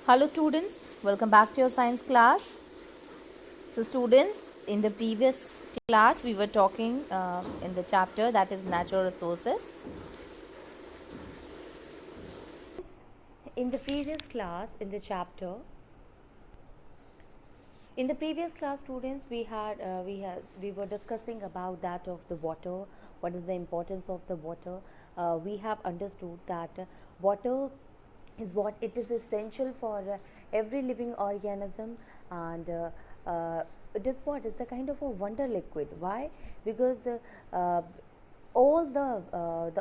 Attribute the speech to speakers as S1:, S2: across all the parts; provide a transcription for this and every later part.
S1: Hello students, welcome back to your science class. So students, in the previous class we were talking in the chapter that is natural resources. In the previous class, in the previous class students we were discussing about that of the water, what is the importance of the water. We have understood that water is what it is essential for every living organism, and it is what is a kind of a wonder liquid. Why? Because all the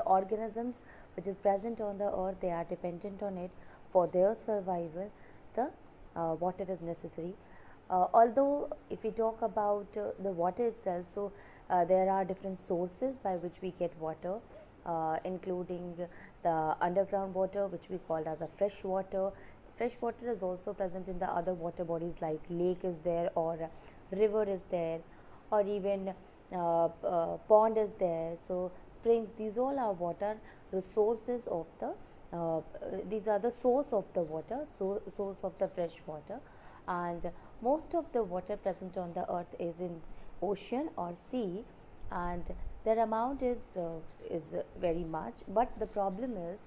S1: organisms which is present on the earth, they are dependent on it for their survival. The water is necessary. Although if we talk about the water itself, so there are different sources by which we get water, including the underground water, which we call as a fresh water. Fresh water is also present in the other water bodies, like lake is there, or river is there, or even pond is there. So springs, these all are water resources of the these are the source of the water, source of the fresh water. And most of the water present on the earth is in ocean or sea, and their amount is very much. But the problem is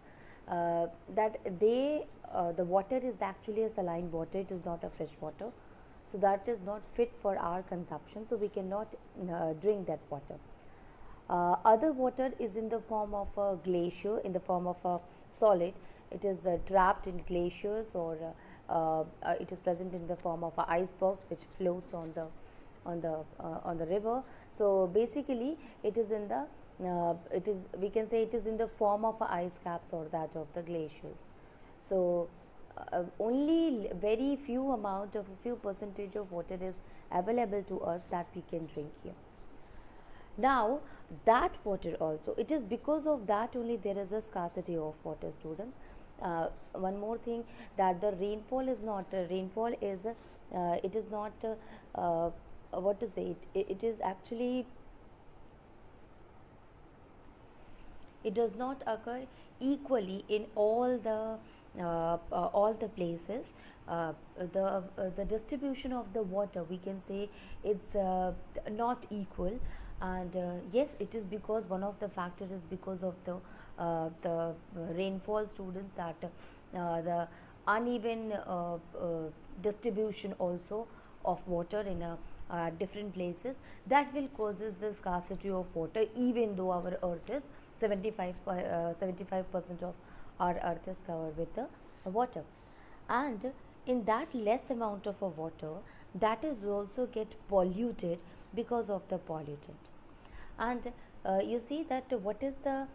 S1: that the water is actually a saline water, it is not a fresh water, so that is not fit for our consumption, so we cannot drink that water. Other water is in the form of a glacier, in the form of a solid. It is trapped in glaciers, or it is present in the form of icebergs which floats on the river. So basically it is in the it is, we can say, it is in the form of ice caps or that of the glaciers. So only very few amount of a few percentage of water is available to us that we can drink here. Now that water also, it is because of that only there is a scarcity of water, students. One more thing, that the rainfall is not rainfall is it is not what to say, it is actually, it does not occur equally in all the places. The distribution of the water, we can say, it's not equal. And yes, it is because one of the factors is because of the rainfall, students, that the uneven distribution also of water in different places, that will causes the scarcity of water, even though our earth is 75% of our earth is covered with the water. And in that less amount of a water, that is also get polluted because of the pollutant. And you see that what is the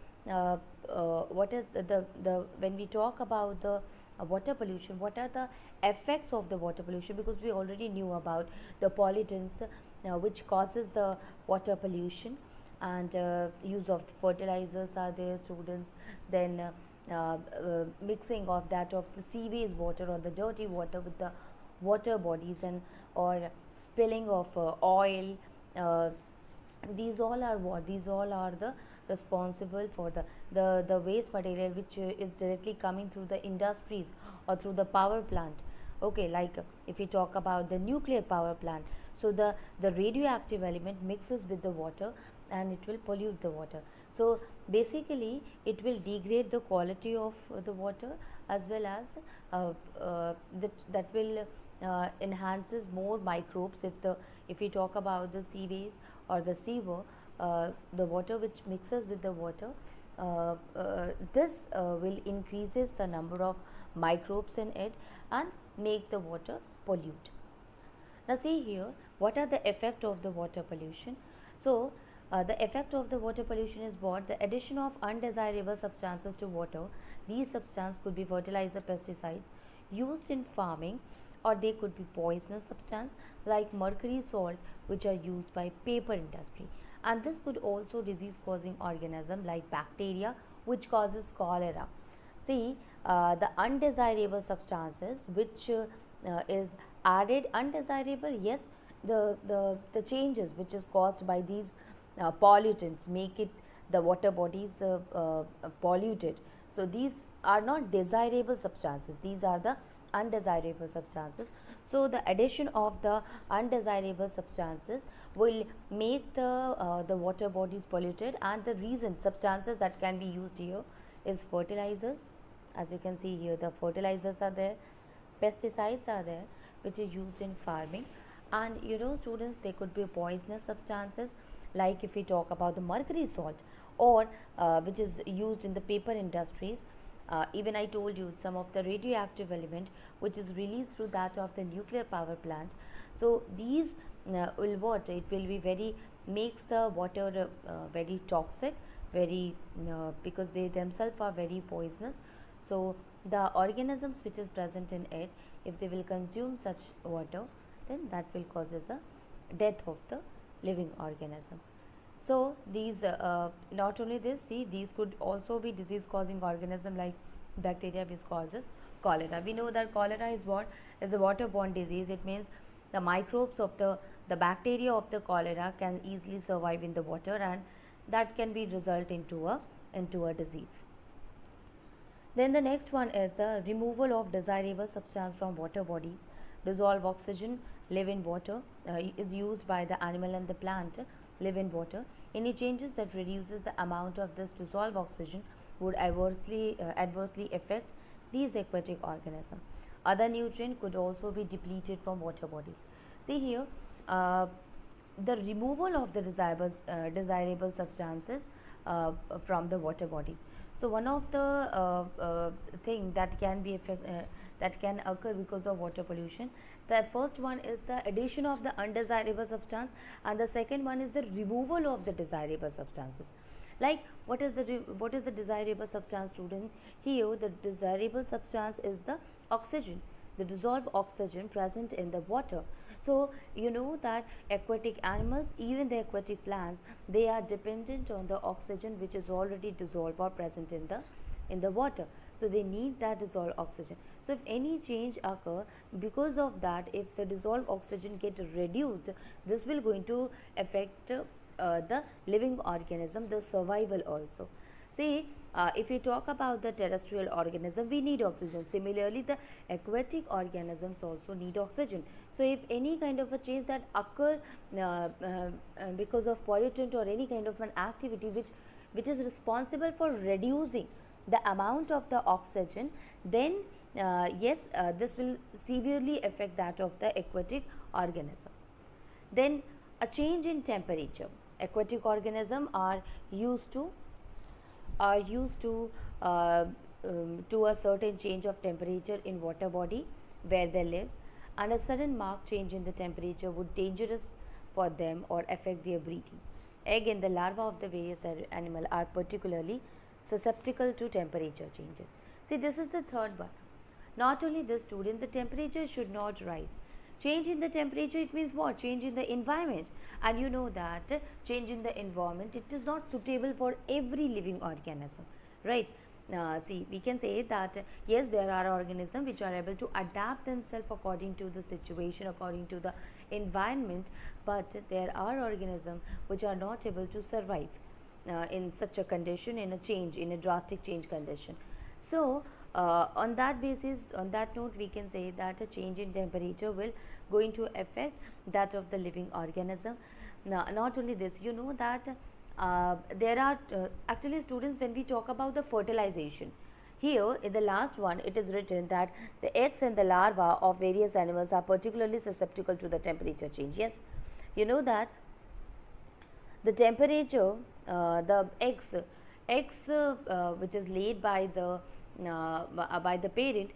S1: when we talk about the water pollution, what are the effects of the water pollution, because we already knew about the pollutants which causes the water pollution. And use of fertilizers are there, students. Then mixing of that of the sewage water or the dirty water with the water bodies, and or spilling of oil. These all are what, these all are the responsible for the waste material which is directly coming through the industries or through the power plant. Okay, like if we talk about the nuclear power plant, so the radioactive element mixes with the water and it will pollute the water. So basically it will degrade the quality of the water, as well as that will enhances more microbes. If we talk about the seaways or the sewer, the water which mixes with the water, this will increases the number of microbes in it and make the water pollute. Now see here, what are the effect of the water pollution? So the effect of the water pollution is what? The addition of undesirable substances to water. These substances could be fertilizer, pesticides used in farming, or they could be poisonous substance like mercury salt, which are used by paper industry. And this could also disease causing organism like bacteria, which causes cholera. See, the undesirable substances which is added, undesirable, yes, the changes which is caused by these pollutants make it, the water bodies polluted. So these are not desirable substances, these are the undesirable substances. So the addition of the undesirable substances will make the water bodies polluted, and the reason substances that can be used here is fertilizers. As you can see here, the fertilizers are there, pesticides are there, which is used in farming. And students, they could be poisonous substances, like if we talk about the mercury salt, or which is used in the paper industries. Even I told you some of the radioactive element which is released through that of the nuclear power plant. So these will what, it will be very, makes the water very toxic, very because they themselves are very poisonous. So the organisms which is present in it, if they will consume such water, then that will causes a death of the living organism. So these not only this, see, these could also be disease causing organism like bacteria, which causes cholera. We know that cholera is what, is a waterborne disease. It means the microbes of the bacteria of the cholera can easily survive in the water, and that can be result into a disease. Then the next one is the removal of desirable substance from water bodies. Dissolved oxygen live in water, is used by the animal and the plant live in water. Any changes that reduces the amount of this dissolved oxygen would adversely affect these aquatic organisms. Other nutrients could also be depleted from water bodies. See here, uh, the removal of the desirable substances from the water bodies. So one of the thing that can be that can occur because of water pollution. The first one is the addition of the undesirable substance, and the second one is the removal of the desirable substances. Like what is the desirable substance, student? Here the desirable substance is the oxygen, the dissolved oxygen present in the water. So you know that aquatic animals, even the aquatic plants, they are dependent on the oxygen which is already dissolved or present in the water. So they need that dissolved oxygen. So if any change occur because of that, if the dissolved oxygen get reduced, this will going to affect the living organism, the survival also. See, if we talk about the terrestrial organism, we need oxygen. Similarly, the aquatic organisms also need oxygen. So if any kind of a change that occur because of pollutant or any kind of an activity which is responsible for reducing the amount of the oxygen, then yes, this will severely affect that of the aquatic organism. Then a change in temperature. Aquatic organisms are used to are used to a certain change of temperature in water body where they live, and a sudden marked change in the temperature would dangerous for them or affect their breeding. Again, the larvae of the various animal are particularly susceptible to temperature changes. See, this is the third one. Not only this, student, the temperature should not rise. Change in the temperature, it means what? Change in the environment. And you know that change in the environment, it is not suitable for every living organism, right? See, we can say that yes, there are organisms which are able to adapt themselves according to the situation, according to the environment, but there are organisms which are not able to survive in such a condition, in a change, in a drastic change condition. So on that basis, on that note, we can say that a change in temperature will going to affect that of the living organism. Now, not only this, you know that there are actually, students, when we talk about the fertilization, here in the last one it is written that the eggs and the larvae of various animals are particularly susceptible to the temperature change. Yes, you know that the temperature, the eggs which is laid by the parent,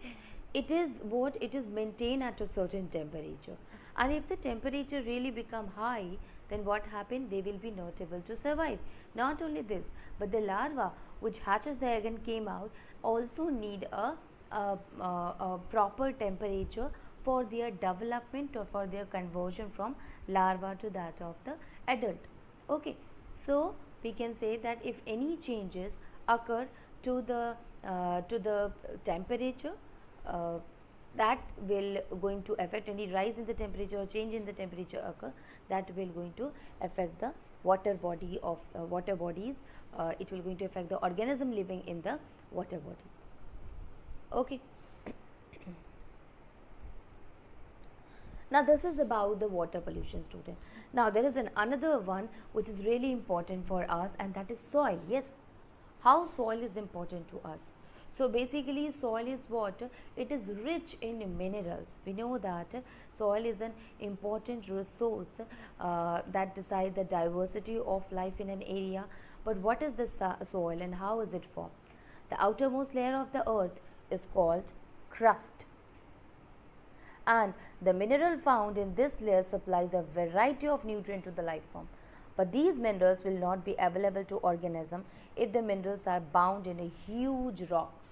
S1: it is what, it is maintained at a certain temperature, and if the temperature really become high, then what happen, they will be not able to survive. Not only this, but the larva which hatches the egg and came out also need a proper temperature for their development or for their conversion from larva to that of the adult. Okay, so we can say that if any changes occur to the temperature, uh, that will going to affect, any rise in the temperature or change in the temperature occur, that will going to affect the water body of water bodies. It will going to affect the organism living in the water bodies. Okay. Now this is about the water pollution, student. Now there is another one which is really important for us, and that is soil. Yes, how soil is important to us. So basically soil is what? It is rich in minerals. We know that soil is an important resource that decide the diversity of life in an area. But what is the soil and how is it formed? The outermost layer of the earth is called crust, and the mineral found in this layer supplies a variety of nutrients to the life form. But these minerals will not be available to organism if the minerals are bound in a huge rocks.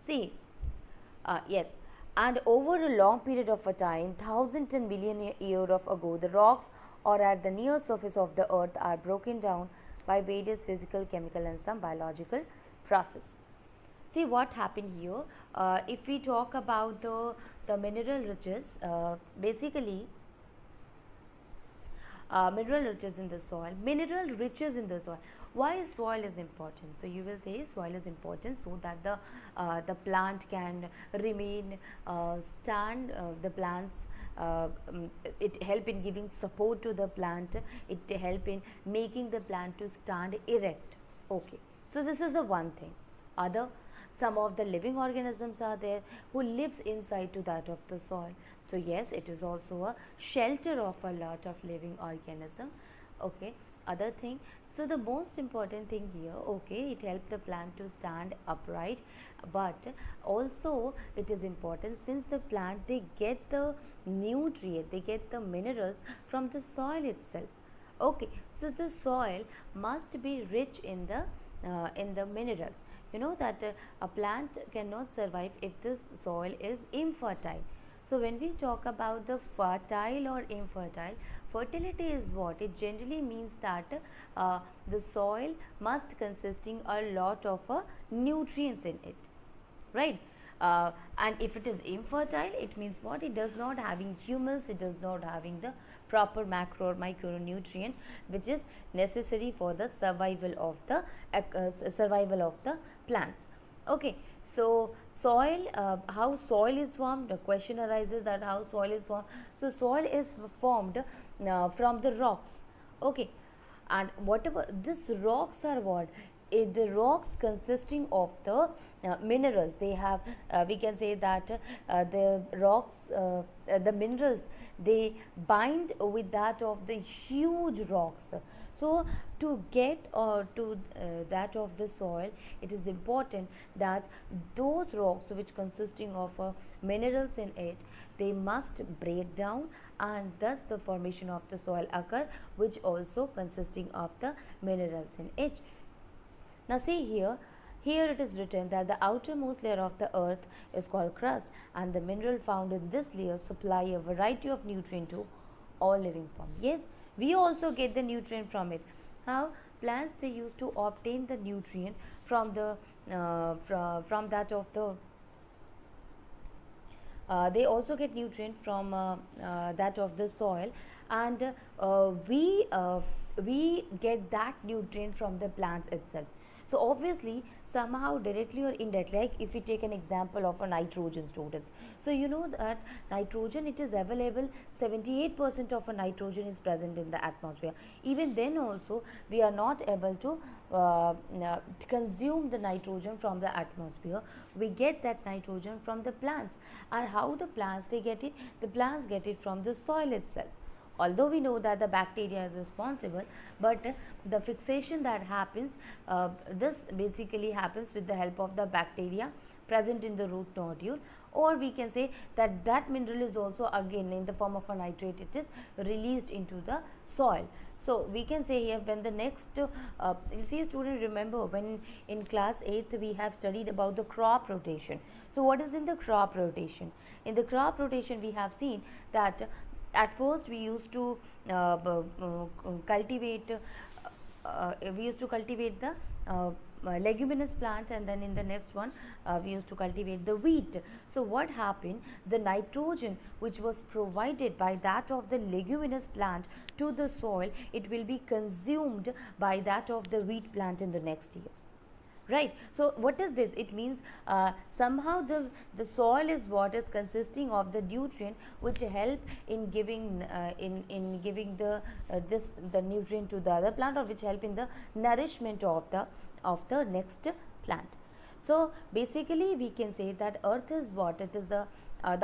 S1: See, yes, and over a long period of a time, thousand and million years of ago, the rocks or at the near surface of the earth are broken down by various physical, chemical and some biological process. See what happened here. If we talk about the mineral riches, basically mineral riches in the soil. Mineral riches in the soil. Why soil is important? So you will say soil is important so that the plant can remain stand. The plants. It help in giving support to the plant. It help in making the plant to stand erect. Okay. So this is the one thing. Other, some of the living organisms are there who lives inside to that of the soil. So yes, it is also a shelter of a lot of living organism. Okay, other thing, so the most important thing here, okay, it helps the plant to stand upright, but also it is important since the plant they get the nutrient, they get the minerals from the soil itself. Okay, so the soil must be rich in the minerals. You know that a plant cannot survive if the soil is infertile. So when we talk about the fertile or infertile, fertility is what? It generally means that the soil must consisting a lot of nutrients in it, right? And if it is infertile, it means what? It does not having humus, it does not having the proper macro or micronutrient which is necessary for the survival of the plants. Okay, so soil, how soil is formed? The question arises that how soil is formed. So soil is formed from the rocks. Okay, and whatever these rocks are what? The rocks consisting of the minerals, they have we can say that the rocks the minerals they bind with that of the huge rocks. So to get to that of the soil, it is important that those rocks which consisting of minerals in it, they must break down, and thus the formation of the soil occur, which also consisting of the minerals in it. Now see here, here it is written that the outermost layer of the earth is called crust, and the mineral found in this layer supply a variety of nutrient to all living forms. Yes, we also get the nutrient from it. How? Plants they used to obtain the nutrient from the from that of the they also get nutrient from that of the soil, and we get that nutrient from the plants itself. So obviously somehow directly or indirectly, like if we take an example of a nitrogen, students, so you know that nitrogen, it is available, 78% of a nitrogen is present in the atmosphere. Even then also we are not able to consume the nitrogen from the atmosphere. We get that nitrogen from the plants. And how the plants they get it? The plants get it from the soil itself. Although we know that the bacteria is responsible, but the fixation that happens, this basically happens with the help of the bacteria present in the root nodule, or we can say that that mineral is also again in the form of a nitrate, it is released into the soil. So we can say here, when the next you see student, remember when in class 8th we have studied about the crop rotation. So what is in the crop rotation? In the crop rotation we have seen that at first we used to cultivate the leguminous plant, and then in the next one we used to cultivate the wheat. So what happened? The nitrogen which was provided by that of the leguminous plant to the soil, it will be consumed by that of the wheat plant in the next year, right? So what is this? It means somehow the soil is what is consisting of the nutrient which help in giving in giving the nutrient to the other plant, or which help in the nourishment of the next plant. So basically we can say that earth is what it is, the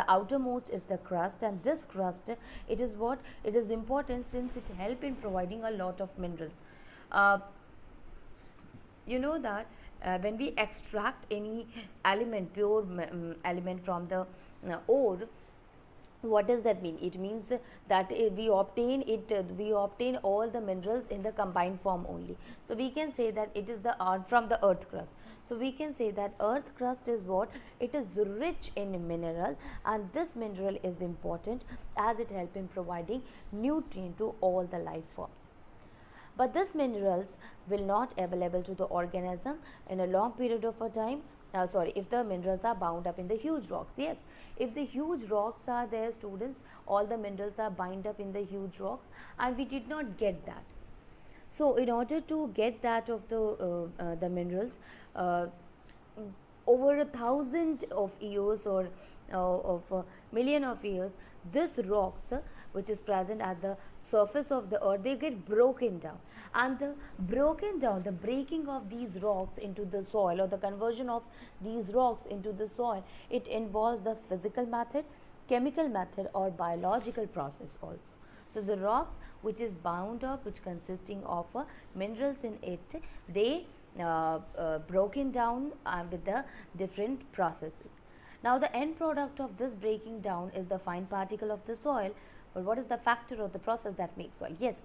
S1: outermost is the crust, and this crust, it is what it is important since it help in providing a lot of minerals. uh, you know that when we extract any element, pure element from the ore, what does that mean? It means that we obtain all the minerals in the combined form only. So we can say that it is the art from the earth crust. So we can say that earth crust is what it is rich in mineral, and this mineral is important as it helps in providing nutrient to all the life forms. But these minerals will not available to the organism in a long period of a time. If the minerals are bound up in the huge rocks. Yes, if the huge rocks are there, students, all the minerals are bound up in the huge rocks, and we did not get that. So in order to get that of the minerals, uh, over 1,000 of years, or of a million of years, this rocks which is present at the surface of the earth, they get broken down, and the breaking of these rocks into the soil, or the conversion of these rocks into the soil, it involves the physical method, chemical method, or biological process also. So the rocks which is bound up, which consisting of minerals in it, they broken down with the different processes. Now the end product of this breaking down is the fine particle of the soil. But what is the factor of the process that makes soil? Yes,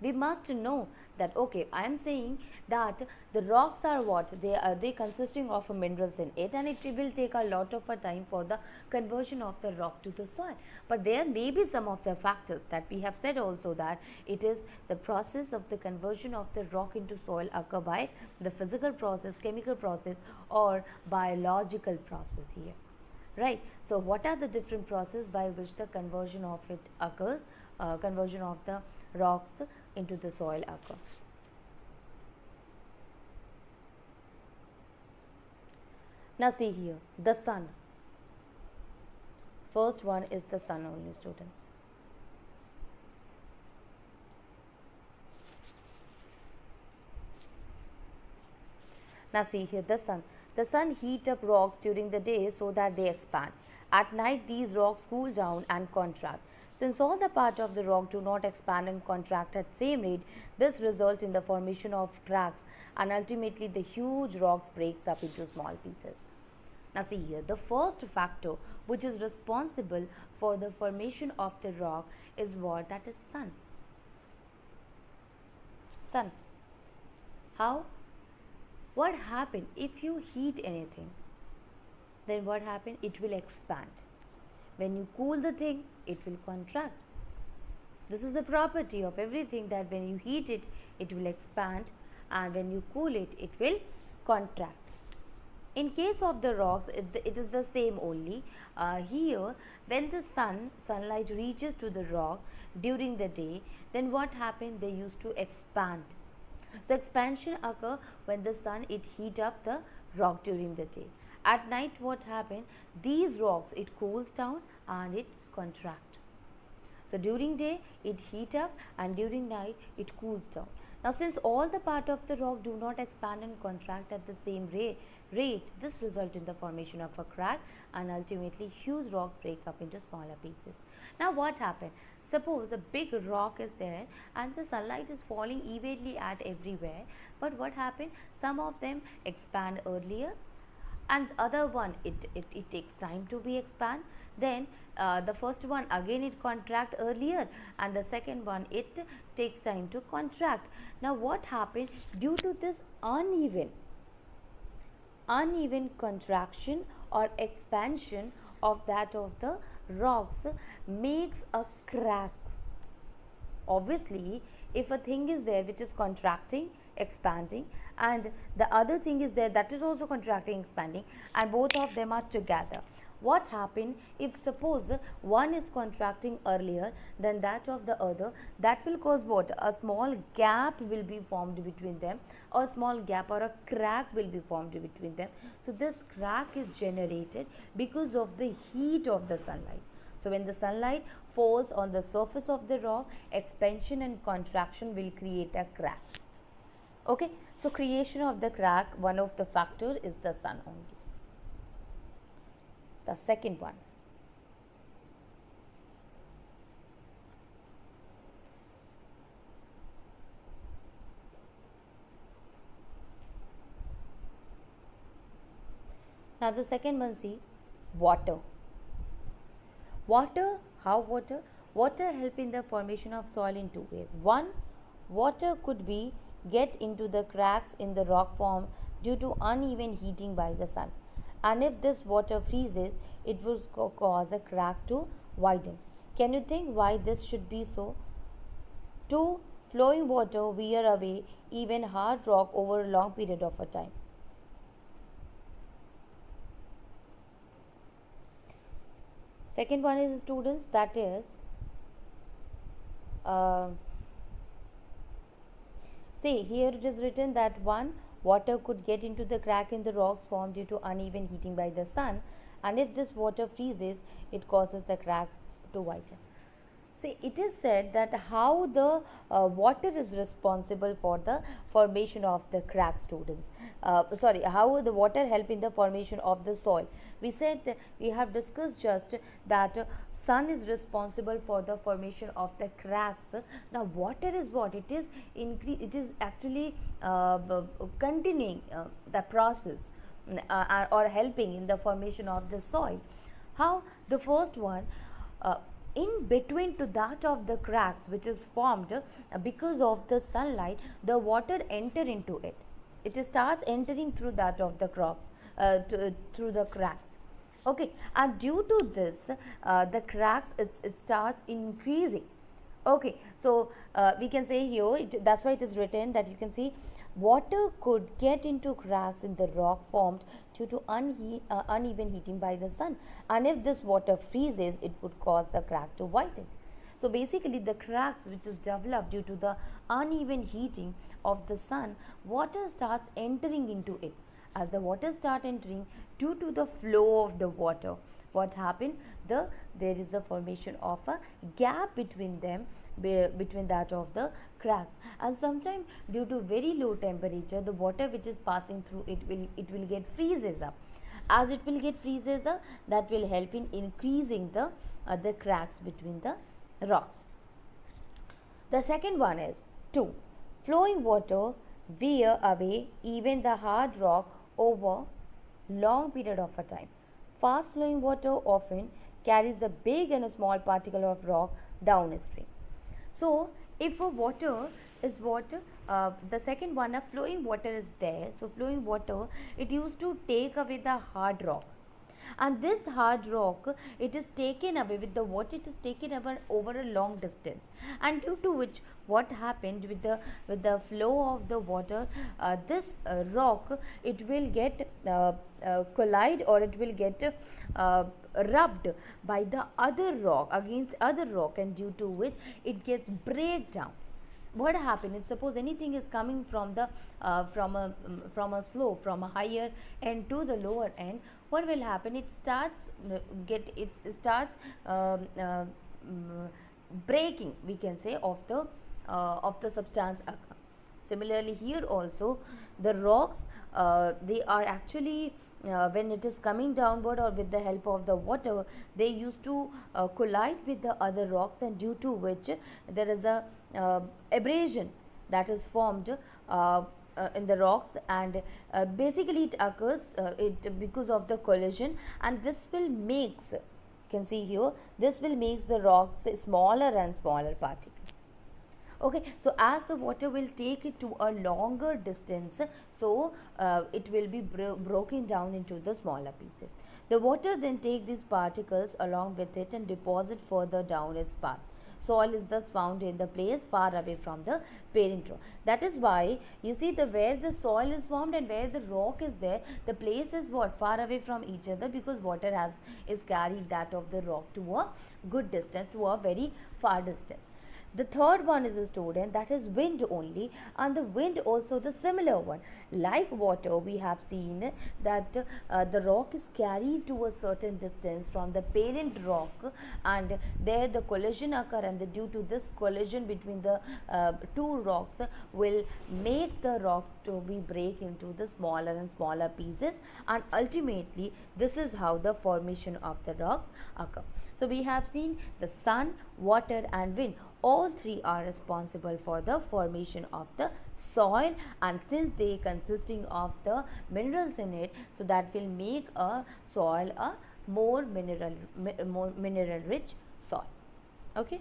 S1: we must know that, okay, I am saying that the rocks are what they consisting of minerals in it, and it will take a lot of a time for the conversion of the rock to the soil. But there may be some of the factors that we have said also, that it is the process of the conversion of the rock into soil occur by the physical process, chemical process, or biological process here, right? So what are the different processes by which the conversion of it occurs, conversion of the rocks into the soil occur? Now see here, the sun. First one is the sun only, students. Now see here, the sun. The sun heat up rocks during the day so that they expand. At night these rocks cool down and contract. Since all the part of the rock do not expand and contract at same rate, this results in the formation of cracks, and ultimately the huge rocks breaks up into small pieces. Now see here, the first factor which is responsible for the formation of the rock is what? That is sun. Sun. How? What happen if you heat anything? Then what happen? It will expand. When you cool the thing, it will contract. This is the property of everything, that when you heat it, it will expand, and when you cool it, it will contract. In case of the rocks, it is the same only. Here, when the sunlight reaches to the rock during the day, then what happened? They used to expand. So expansion occur when the sun it heat up the rock during the day. At night what happen? These rocks it cools down and it contract. So during day it heat up, and during night it cools down. Now since all the part of the rock do not expand and contract at the same rate, this result in the formation of a crack, and ultimately huge rocks break up into smaller pieces. Now what happened? Suppose a big rock is there and the sunlight is falling evenly at everywhere, but what happened? Some of them expand earlier, and other one it takes time to be expand. Then the first one again it contract earlier, and the second one it takes time to contract. Now what happened? Due to this uneven contraction or expansion of that of the rocks makes a crack. Obviously, if a thing is there which is contracting, expanding, and the other thing is there that is also contracting, expanding, and both of them are together, what happen if suppose one is contracting earlier than that of the other? That will cause what? A small gap will be formed between them, a small gap or a crack will be formed between them. So this crack is generated because of the heat of the sunlight. So when the sunlight falls on the surface of the rock, expansion and contraction will create a crack. Okay, so creation of the crack, one of the factor is the sun only. The second one, now the second one, see, water. Water, how water? Water help in the formation of soil in two ways. One, water could be get into the cracks in the rock form due to uneven heating by the sun. And if this water freezes, it will cause a crack to widen. Can you think why this should be so? Two, flowing water wear away even hard rock over a long period of a time. Second one is, students, that is uh, see, here it is written that one, water could get into the crack in the rocks formed due to uneven heating by the sun, and if this water freezes, it causes the cracks to widen. See, it is said that how the water is responsible for the formation of the crack, students. Sorry, how the water help in the formation of the soil. We said that we have discussed just that sun is responsible for the formation of the cracks. Now water is what? It is it is actually continuing the process or helping in the formation of the soil. How? The first one, uh, in between to that of the cracks which is formed because of the sunlight, the water enter into it. It starts entering through that of the cracks, through the cracks. Okay, and due to this, the cracks, it starts increasing. Okay, so we can say here, that's why it is written that you can see water could get into cracks in the rock formed due to uneven heating by the sun, and if this water freezes, it would cause the crack to widen. So basically the cracks which is developed due to the uneven heating of the sun, water starts entering into it. As the water start entering, due to the flow of the water, what happened? There is a formation of a gap between them, between that of the cracks, and sometimes due to very low temperature, the water which is passing through it will get freezes up. As it will get freezes up, that will help in increasing the cracks between the rocks. The second one is 2. Flowing water wear away even the hard rock over long period of a time. Fast flowing water often carries a big and a small particle of rock downstream. So if a water is water, the second one, a flowing water is there. So flowing water, it used to take away the hard rock, and this hard rock, it is taken away with the water, it is taken away over a long distance, and due to which what happened with the flow of the water, this rock, it will get collide, or it will get rubbed by the other rock against other rock, and due to which it gets break down. What happened is, suppose anything is coming from the from a slope, from a higher end to the lower end, what will happen? It starts it starts breaking, we can say, of the substance. Similarly here also, the rocks, they are actually when it is coming downward or with the help of the water, they used to collide with the other rocks, and due to which there is a abrasion that is formed in the rocks, and basically it occurs it because of the collision, and this will makes, you can see here, this will makes the rocks smaller and smaller particles. Okay, so as the water will take it to a longer distance, so it will be broken down into the smaller pieces. The water then take these particles along with it and deposit further down its path. Soil is thus found in the place far away from the parent rock. That is why you see, the where the soil is formed and where the rock is there, the place is what, far away from each other, because water is carried that of the rock to a good distance, to a very far distance. The third one is a student, that is wind only, and the wind also the similar one. Like water, we have seen that the rock is carried to a certain distance from the parent rock, and there the collision occur, and due to this collision between the two rocks will make the rock to be break into the smaller and smaller pieces, and ultimately this is how the formation of the rocks occur. So we have seen the sun, water and wind, all three are responsible for the formation of the soil, and since they consisting of the minerals in it, so that will make a soil a more mineral rich soil. Okay.